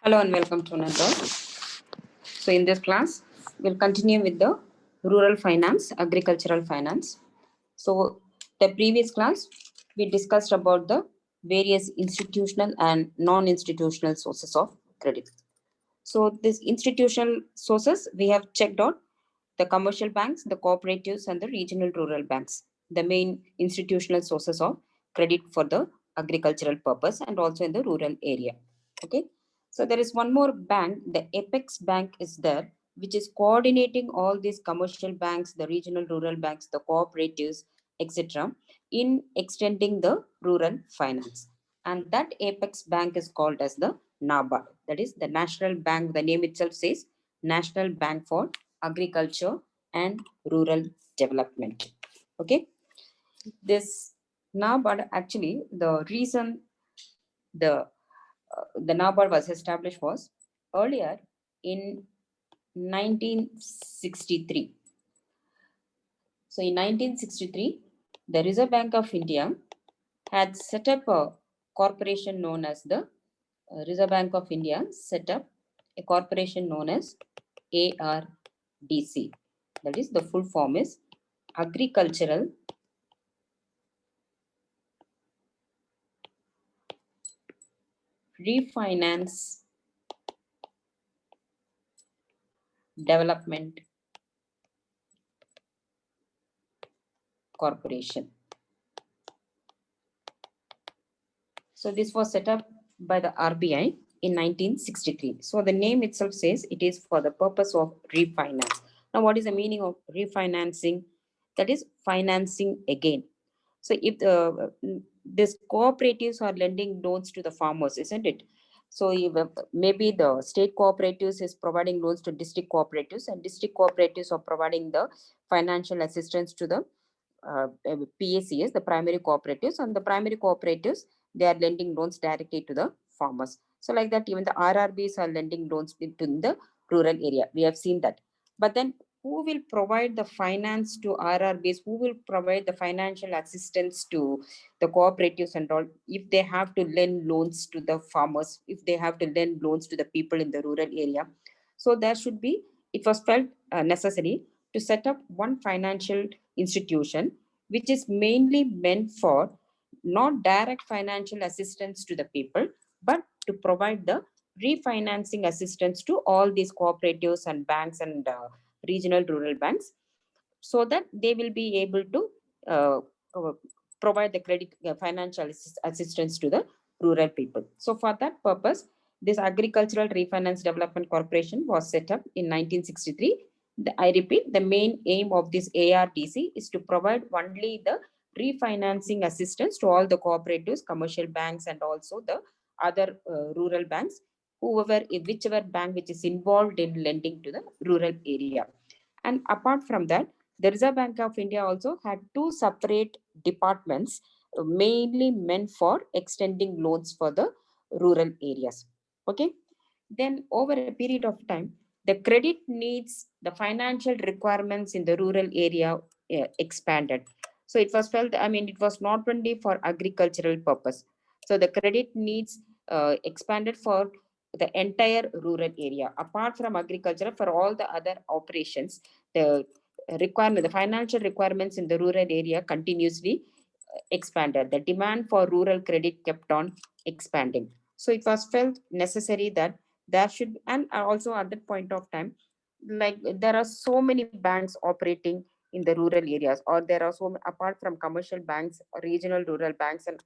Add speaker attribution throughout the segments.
Speaker 1: Hello and welcome to another. So in this class, we'll continue with the rural finance, agricultural finance. So the previous class, we discussed about the various institutional and non-institutional sources of credit. So these institutional sources, we have checked out the commercial banks, the cooperatives and the regional rural banks, the main institutional sources of credit for the agricultural purpose and also in the rural area. Okay. So there is one more bank, the Apex Bank is there, which is coordinating all these commercial banks, the regional rural banks, the cooperatives, etc., in extending the rural finance. And that Apex Bank is called as the NABARD. That is the National Bank. The name itself says National Bank for Agriculture and Rural Development. Okay. This NABARD actually, the reason the NABARD was established was earlier in 1963. So in 1963, the Reserve Bank of India had set up a corporation known as the Reserve Bank of India set up a corporation known as ARDC. That is, the full form is Agricultural Refinance Development Corporation. So this was set up by the RBI in 1963. So the name itself says it is for the purpose of refinance. Now, what is the meaning of refinancing? That is financing again. So if these cooperatives are lending loans to the farmers, isn't it? So if, maybe the state cooperatives is providing loans to district cooperatives, and district cooperatives are providing the financial assistance to the PACs, the primary cooperatives, and the primary cooperatives, they are lending loans directly to the farmers. So like that, even the RRBs are lending loans to the rural area. We have seen that. But then who will provide the finance to RRBs? Who will provide the financial assistance to the cooperatives and all if they have to lend loans to the farmers, if they have to lend loans to the people in the rural area? So there should be, it was felt necessary to set up one financial institution which is mainly meant for not direct financial assistance to the people, but to provide the refinancing assistance to all these cooperatives and banks and regional rural banks, so that they will be able to uh, uh, provide the credit financial assistance to the rural people. So for that purpose, this Agricultural Refinance Development Corporation was set up in 1963. I repeat, the main aim of this ARDC is to provide only the refinancing assistance to all the cooperatives, commercial banks, and also the other rural banks, whichever bank which is involved in lending to the rural area. And apart from that, the Reserve Bank of India also had two separate departments mainly meant for extending loans for the rural areas. Okay. Then over a period of time, the credit needs, the financial requirements in the rural area expanded. So it was felt, I mean, it was not only for agricultural purpose. So the credit needs expanded for the entire rural area. Apart from agriculture, for all the other operations, the the financial requirements in the rural area continuously expanded. The demand for rural credit kept on expanding. So it was felt necessary that there should, and also at that point of time, like there are so many banks operating in the rural areas, or there are so, apart from commercial banks, regional rural banks, and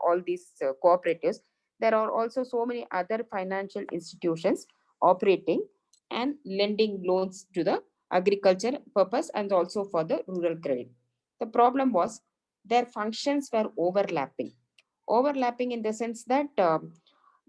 Speaker 1: all these cooperatives, there are also so many other financial institutions operating and lending loans to the agriculture purpose and also for the rural credit. The problem was their functions were overlapping in the sense that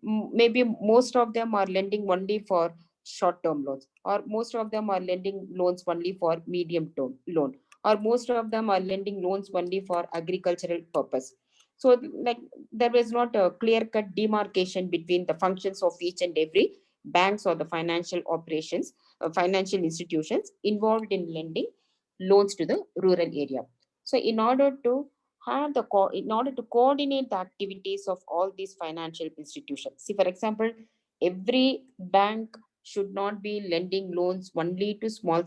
Speaker 1: maybe most of them are lending only for short term loans, or most of them are lending loans only for medium term loan, or most of them are lending loans only for agricultural purpose. So like there was not a clear cut demarcation between the functions of each and every banks or the financial operations, financial institutions involved in lending loans to the rural area. So in order to in order to coordinate the activities of all these financial institutions, see for example, every bank should not be lending loans only to small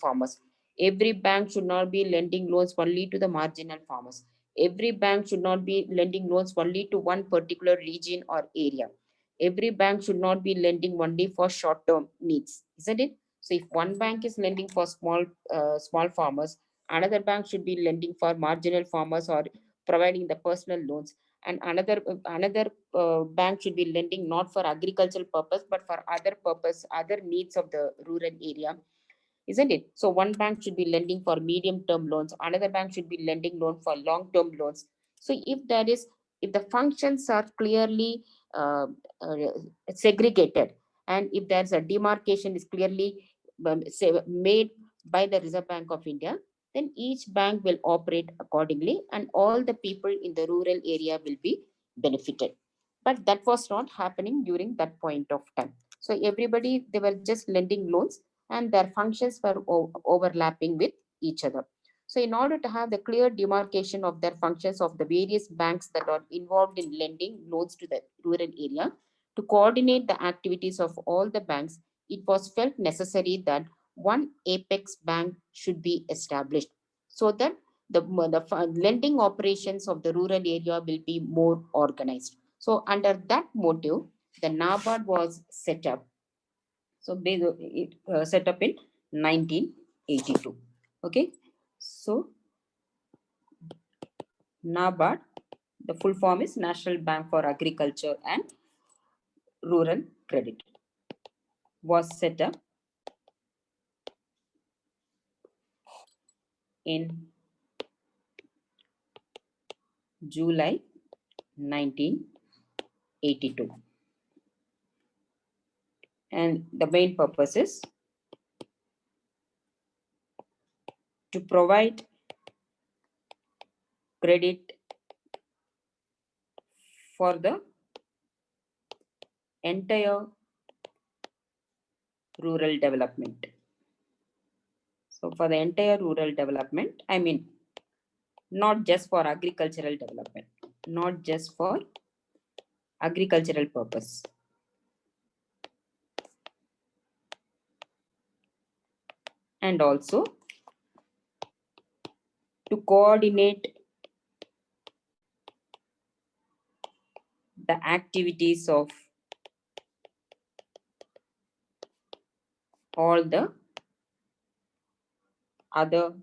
Speaker 1: farmers. Every bank should not be lending loans only to the marginal farmers. Every bank should not be lending loans only to one particular region or area. Every bank should not be lending only for short term needs, isn't it? So if one bank is lending for small farmers, another bank should be lending for marginal farmers or providing the personal loans, and another bank should be lending not for agricultural purpose but for other purpose, other needs of the rural area, isn't it? So one bank should be lending for medium term loans, another bank should be lending loan for long term loans. So if the functions are clearly uh, uh, segregated, and if there's a demarcation is clearly made by the Reserve Bank of India, then each bank will operate accordingly and all the people in the rural area will be benefited. But that was not happening during that point of time. So everybody, they were just lending loans and their functions were overlapping with each other. So in order to have the clear demarcation of their functions of the various banks that are involved in lending loans to the rural area, to coordinate the activities of all the banks, it was felt necessary that one apex bank should be established so that the lending operations of the rural area will be more organized. So under that motive, the NABARD was set up. So it set up in 1982. Okay. So NABARD, the full form is National Bank for Agriculture and Rural Credit, was set up in July 1982. And the main purpose is to provide credit for the entire rural development. So for the entire rural development, I mean, not just for agricultural development, not just for agricultural purpose. And also to coordinate the activities of all the other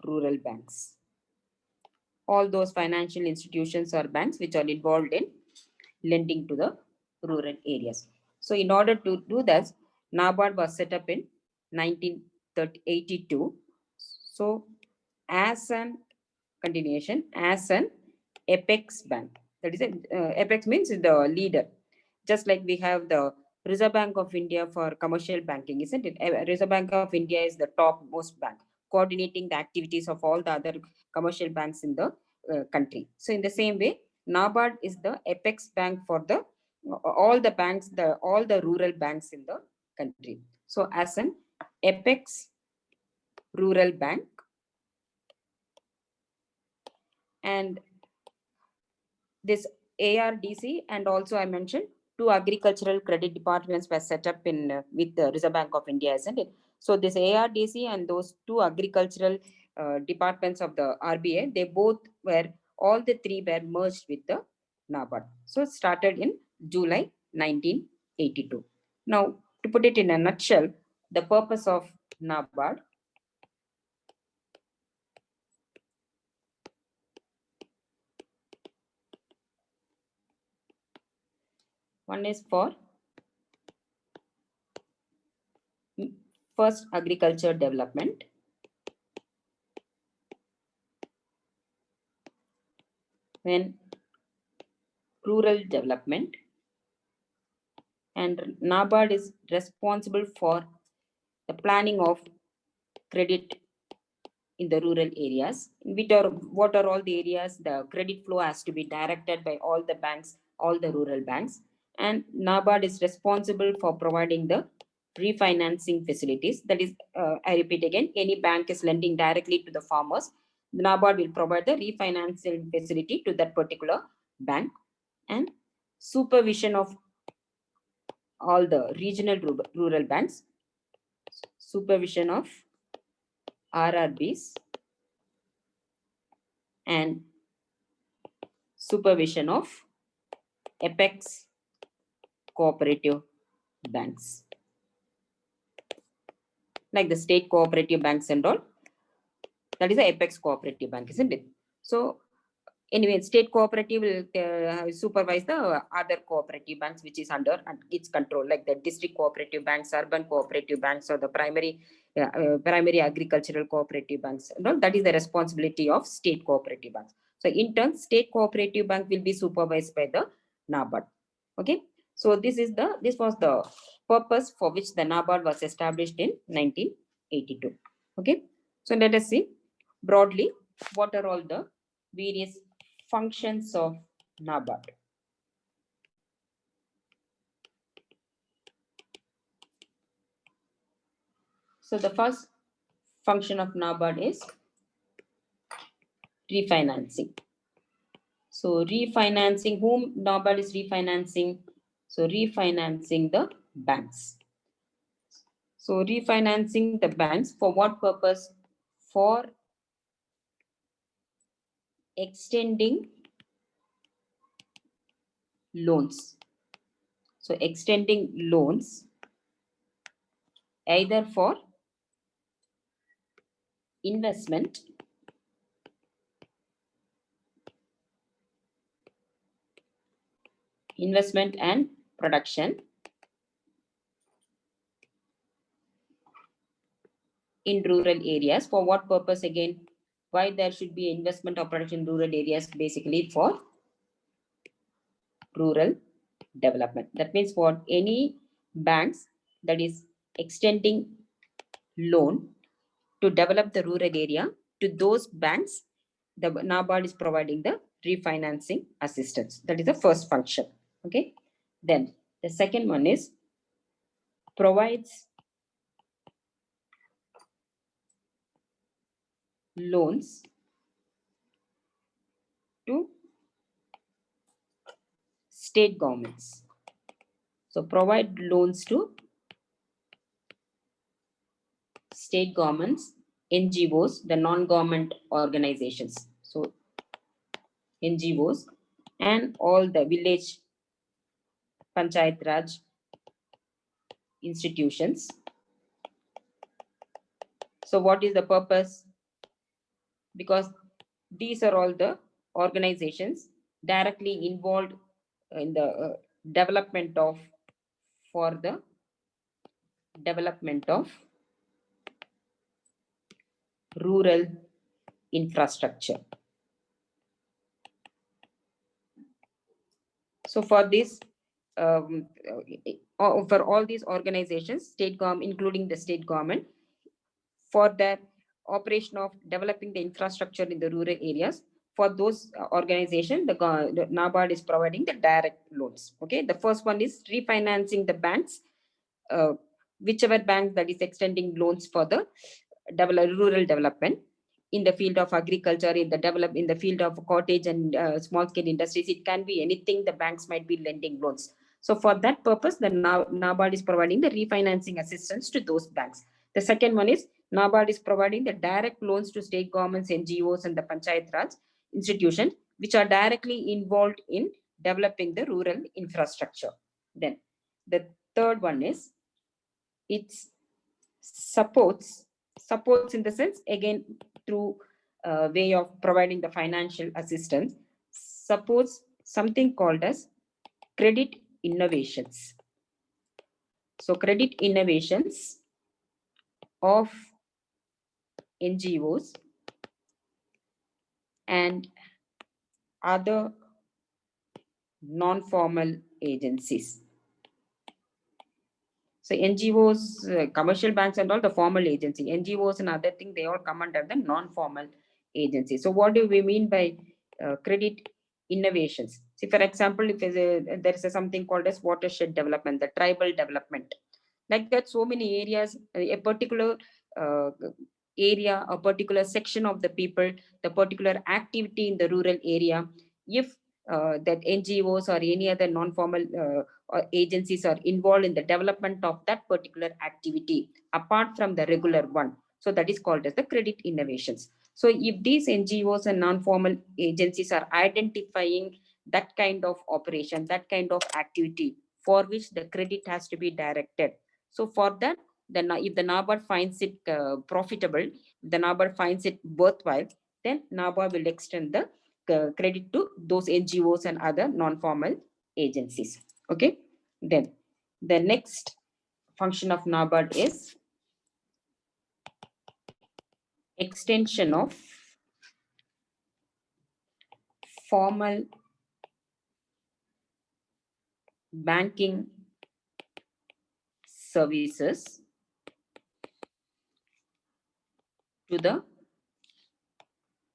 Speaker 1: rural banks. All those financial institutions or banks which are involved in lending to the rural areas. So in order to do that, NABARD was set up in 1982. So as an continuation, as an apex bank. That is apex means the leader. Just like we have the Reserve Bank of India for commercial banking, isn't it? Reserve Bank of India is the topmost bank, coordinating the activities of all the other commercial banks in the country. So in the same way, NABARD is the apex bank for the all the banks, all the rural banks in the country. So as an apex rural bank, and this ARDC, and also I mentioned two agricultural credit departments were set up in with the Reserve Bank of India, isn't it? So this ARDC and those two agricultural departments of the RBI, they both were, all the three were merged with the NABARD. So it started in July 1982. Now, to put it in a nutshell, the purpose of NABARD: one is for first agriculture development, then rural development, and NABARD is responsible for the planning of credit in the rural areas. What are all the areas the credit flow has to be directed by all the banks, all the rural banks, and NABARD is responsible for providing the refinancing facilities. That is, I repeat again, any bank is lending directly to the farmers, the NABARD will provide the refinancing facility to that particular bank, and supervision of all the regional rural banks, supervision of RRBs, and supervision of apex cooperative banks, like the state cooperative banks and all. That is the apex cooperative bank, isn't it? So anyway, state cooperative will supervise the other cooperative banks which is under its control, like the district cooperative banks, urban cooperative banks, or the primary agricultural cooperative banks. No, that is the responsibility of state cooperative banks. So in turn, state cooperative bank will be supervised by the NABARD. Okay. So this was the purpose for which the NABARD was established in 1982. Okay. So let us see broadly what are all the various functions of NABARD. So the first function of NABARD is refinancing. So refinancing, whom NABARD is refinancing? So refinancing the banks. So refinancing the banks for what purpose? For extending loans. So extending loans either for investment and production in rural areas. For what purpose again? Why there should be investment or production in rural areas? Basically for rural development. That means for any banks that is extending loan to develop the rural area, to those banks, the NABARD is providing the refinancing assistance. That is the first function. Okay. Then the second one is provides loans to state governments. So provide loans to state governments, NGOs, the non-government organizations. So NGOs and all the village Panchayat Raj institutions. So what is the purpose? Because these are all the organizations directly involved in the development of rural infrastructure. So for this, for all these organizations, state government, including the state government, for the operation of developing the infrastructure in the rural areas, for those organizations, the NABARD is providing the direct loans. Okay, the first one is refinancing the banks, whichever bank that is extending loans for the rural development in the field of agriculture, in the field of cottage and small scale industries. It can be anything. The banks might be lending loans. So for that purpose, the NABARD is providing the refinancing assistance to those banks. The second one is NABARD is providing the direct loans to state governments, NGOs, and the Panchayat Raj institutions, which are directly involved in developing the rural infrastructure. Then the third one is it supports in the sense, again, through way of providing the financial assistance, supports something called as credit innovations. So credit innovations of NGOs and other non-formal agencies. So NGOs, commercial banks and all the formal agency, NGOs and other things, they all come under the non-formal agency. So what do we mean by credit innovations? See, for example, if there is something called as watershed development, the tribal development. Like that, so many areas, a particular area, a particular section of the people, the particular activity in the rural area, if that NGOs or any other non-formal or agencies are involved in the development of that particular activity apart from the regular one. So that is called as the credit innovations. So if these NGOs and non-formal agencies are identifying that kind of operation, that kind of activity for which the credit has to be directed. So for that, then if the NABARD finds it profitable, the NABARD finds it worthwhile, then NABARD will extend the credit to those NGOs and other non-formal agencies. Okay. Then the next function of NABARD is extension of formal banking services to the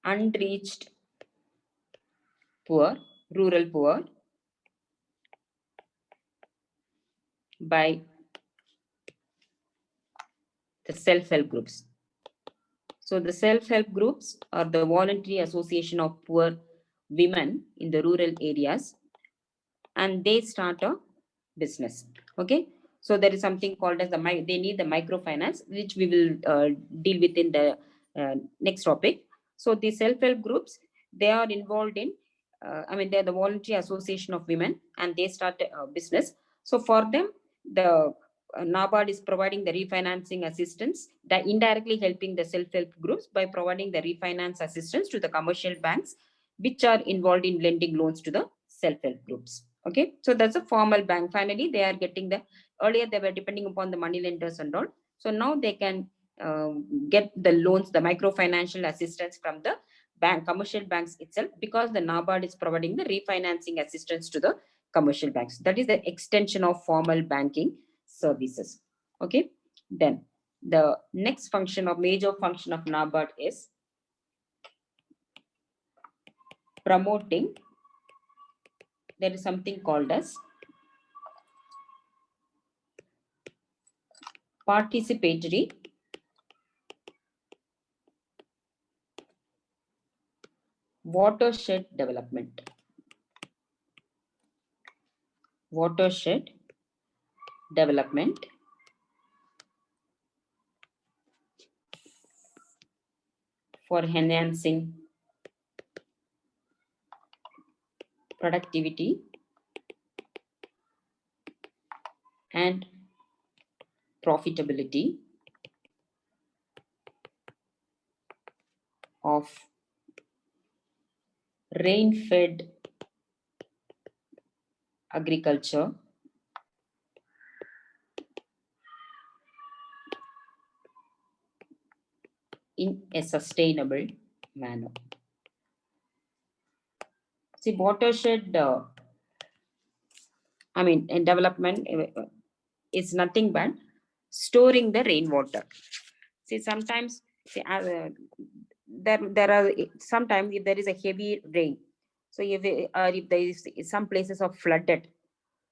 Speaker 1: unreached poor, rural poor by the self-help groups. So the self-help groups are the voluntary association of poor women in the rural areas, and they start a business. Okay. So there is something called as they need the microfinance, which we will deal with in the next topic. So the self-help groups, they are involved in, they're the voluntary association of women, and they start a business. So for them, the NABARD is providing the refinancing assistance, that indirectly helping the self-help groups by providing the refinance assistance to the commercial banks, which are involved in lending loans to the self-help groups. Okay, so that's a formal bank. Finally, they are getting the, earlier they were depending upon the money lenders and all. So now they can get the loans, the microfinancial assistance from the bank, commercial banks itself, because the NABARD is providing the refinancing assistance to the commercial banks. That is the extension of formal banking services. Okay, then the next function of major function of NABARD is promoting. There is something called as participatory watershed development. Watershed development for enhancing productivity and profitability of rain-fed agriculture in a sustainable manner. See, watershed, in development is nothing but storing the rainwater. See, sometimes there are sometimes if there is a heavy rain, so if there is some places are flooded,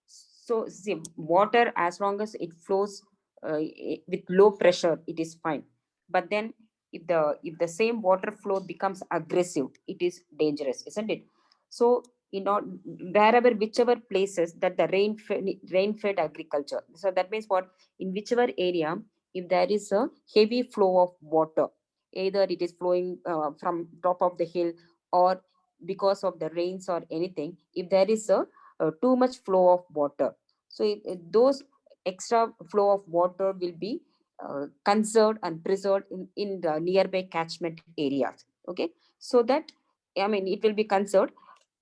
Speaker 1: so see, water, as long as it flows with low pressure, it is fine. But then if the same water flow becomes aggressive, it is dangerous, isn't it? So wherever, whichever places that the rain-fed agriculture, so that means what, in whichever area, if there is a heavy flow of water, either it is flowing from top of the hill, or because of the rains or anything, if there is a too much flow of water, so those extra flow of water will be conserved and preserved in the nearby catchment areas. Okay, so that, it will be conserved.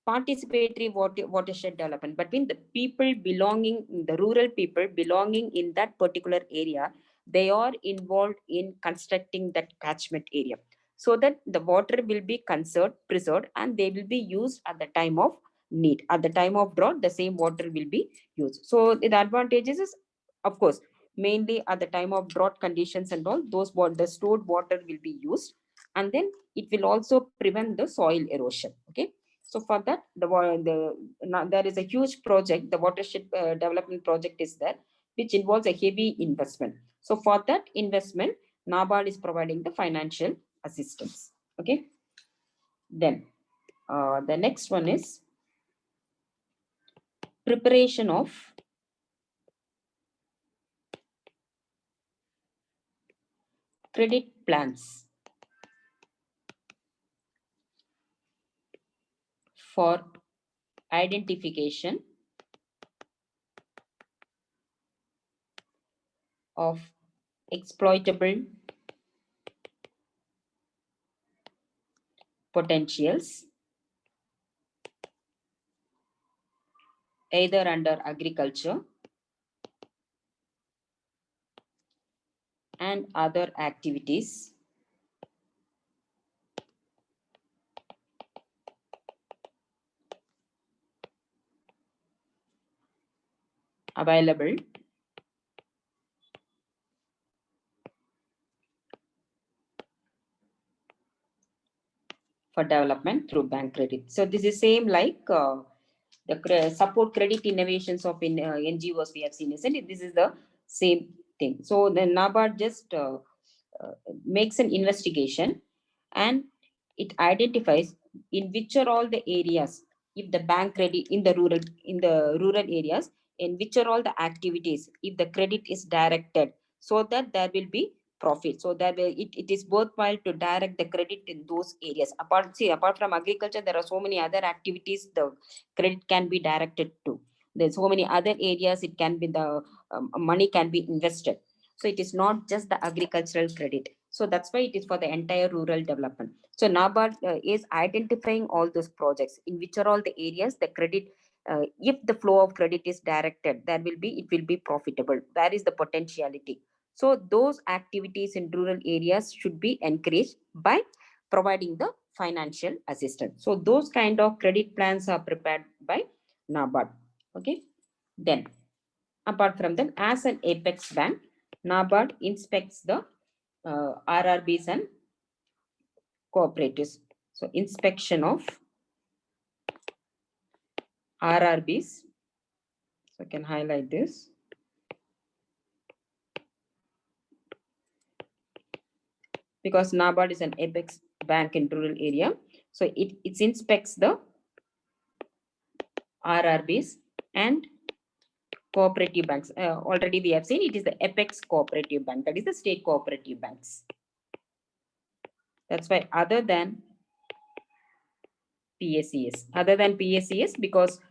Speaker 1: Participatory watershed development between the people belonging, the rural people belonging in that particular area, they are involved in constructing that catchment area, so that the water will be conserved, preserved, and they will be used at the time of need. At the time of drought, the same water will be used. So the advantages is, of course, mainly at the time of drought conditions and all, the stored water will be used, and then it will also prevent the soil erosion. Okay, so for that, there is a huge project, the watershed development project is there, which involves a heavy investment. So for that investment, NABARD is providing the financial assistance. Okay, then the next one is preparation of credit plans for identification of exploitable potentials either under agriculture and other activities available for development through bank credit. So this is same like the support credit innovations of NGOs we have seen, isn't it? This is the same thing. So the NABARD just makes an investigation and it identifies in which are all the areas if the bank credit in the rural areas, in which are all the activities if the credit is directed, so that there will be profit. So that it is worthwhile to direct the credit in those areas. Apart from agriculture, there are so many other activities the credit can be directed to. There's so many other areas it can be the money can be invested. So it is not just the agricultural credit. So that's why it is for the entire rural development. So NABARD is identifying all those projects in which are all the areas the credit, if the flow of credit is directed, it will be profitable. Where is the potentiality? So those activities in rural areas should be encouraged by providing the financial assistance. So those kind of credit plans are prepared by NABARD. Okay. Then apart from that, as an apex bank, NABARD inspects the RRBs and cooperatives. So inspection of RRBs. So I can highlight this. Because NABARD is an apex bank in rural area. So it inspects the RRBs and cooperative banks. Already we have seen it is the apex cooperative bank. That is the state cooperative banks. That's why other than PACS, because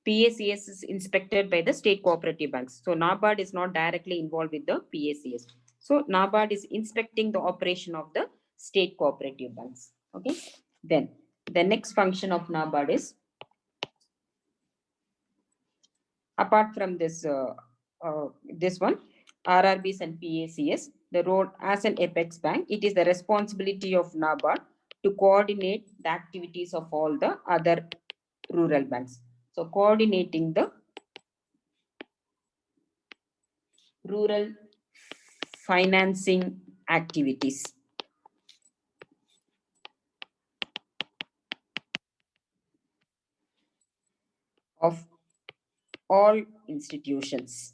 Speaker 1: PACS is inspected by the state cooperative banks. So NABARD is not directly involved with the PACS. So NABARD is inspecting the operation of the state cooperative banks. Okay. Then the next function of NABARD is, apart from this this one, RRBs and PACS, the role as an apex bank, it is the responsibility of NABARD to coordinate the activities of all the other rural banks. So coordinating the rural financing activities of all institutions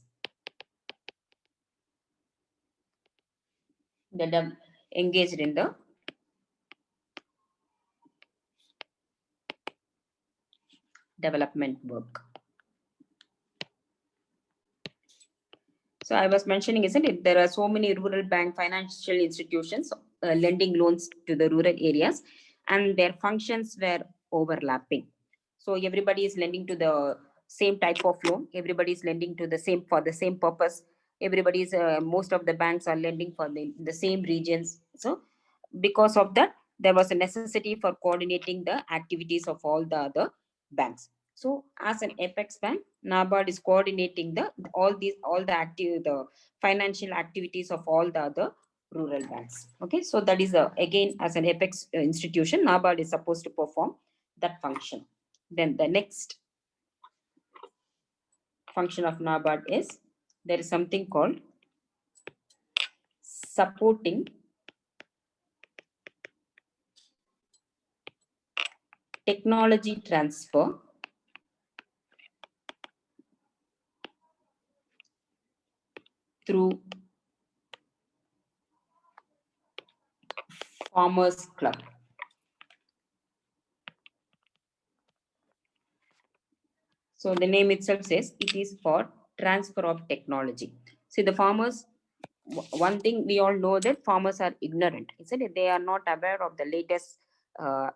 Speaker 1: that are engaged in the development work. So I was mentioning, isn't it? There are so many rural bank financial institutions lending loans to the rural areas, and their functions were overlapping. So everybody is lending to the same type of loan. Everybody is lending to the same for the same purpose. Everybody's most of the banks are lending for the same regions. So because of that, there was a necessity for coordinating the activities of all the other banks. So as an apex bank, NABARD is coordinating all the financial activities of all the other rural banks. Okay, so that is again, as an apex institution, NABARD is supposed to perform that function. Then the next function of NABARD is, there is something called supporting technology transfer through Farmers Club. So the name itself says it is for transfer of technology. See, the farmers, one thing we all know that farmers are ignorant, isn't it? They are not aware of the latest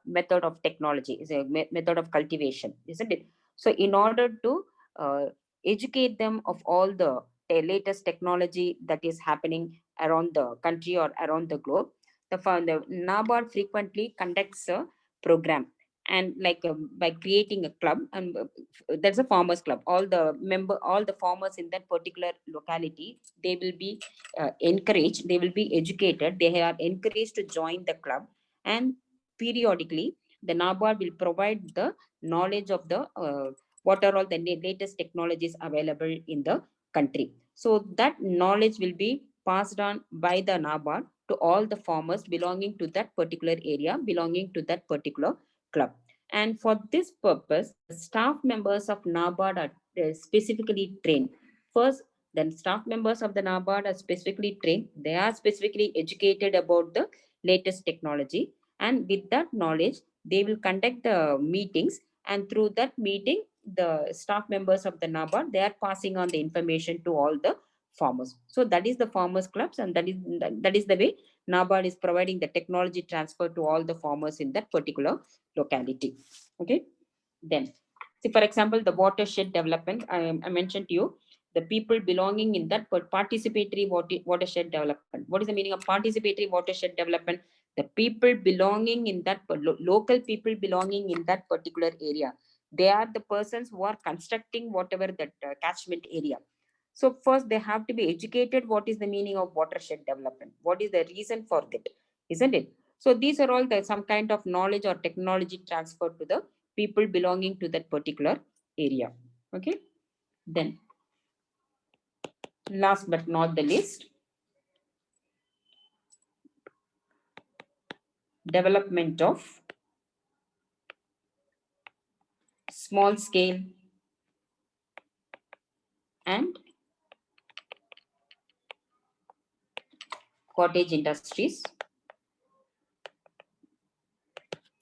Speaker 1: method of technology, is a method of cultivation, isn't it? So in order to uh, educate them of all the latest technology that is happening around the country or around the globe, the NABARD frequently conducts a program, and like by creating a club, and that's a farmers club. All the farmers in that particular locality, they will be encouraged, they will be educated, they are encouraged to join the club, and periodically the NABARD will provide the knowledge of the what are all the latest technologies available in the country. So that knowledge will be passed on by the NABARD to all the farmers belonging to that particular area, belonging to that particular club. And for this purpose, the staff members of NABARD are specifically trained. First, then staff members of the NABARD are specifically trained. They are specifically educated about the latest technology. And with that knowledge, they will conduct the meetings. And through that meeting, the staff members of the NABARD, they are passing on the information to all the farmers. So that is the farmers clubs, and that is the way NABARD is providing the technology transfer to all the farmers in that particular locality. Okay. Then, see, for example, the watershed development, I mentioned to you, the people belonging in that participatory watershed development. What is the meaning of participatory watershed development? The people belonging in that local people belonging in that particular area, they are the persons who are constructing whatever that catchment area. So first they have to be educated what is the meaning of watershed development, what is the reason for that, isn't it? So these are all the some kind of knowledge or technology transfer to the people belonging to that particular area. Okay. Then last but not the least, development of small scale and cottage industries,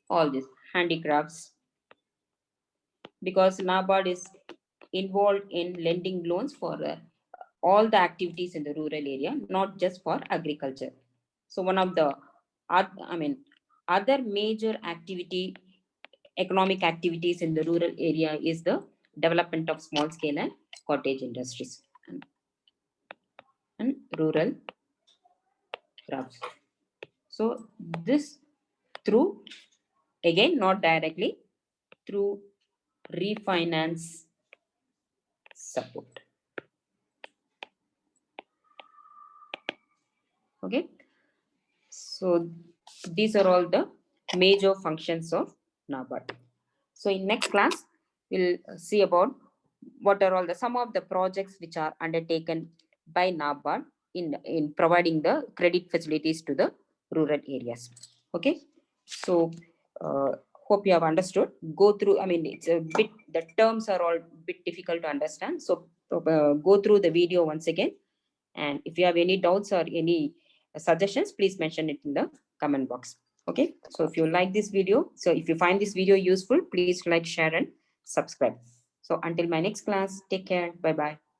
Speaker 1: all this handicrafts, because NABARD is involved in lending loans for all the activities in the rural area, not just for agriculture. So one of the other major activity, economic activities in the rural area is the development of small scale and cottage industries and rural crafts. So this through, again not directly, through refinance support. Okay. So these are all the major functions of NABARD. So in next class, we'll see about what are all the some of the projects which are undertaken by NABARD in providing the credit facilities to the rural areas. Okay. So hope you have understood. Go through, I mean, it's a bit, the terms are all bit difficult to understand. So go through the video once again. And if you have any doubts or any suggestions, please mention it in the comment box. Okay. So if you like this video, so if you find this video useful, please like, share, and subscribe. So until my next class, take care. Bye-bye.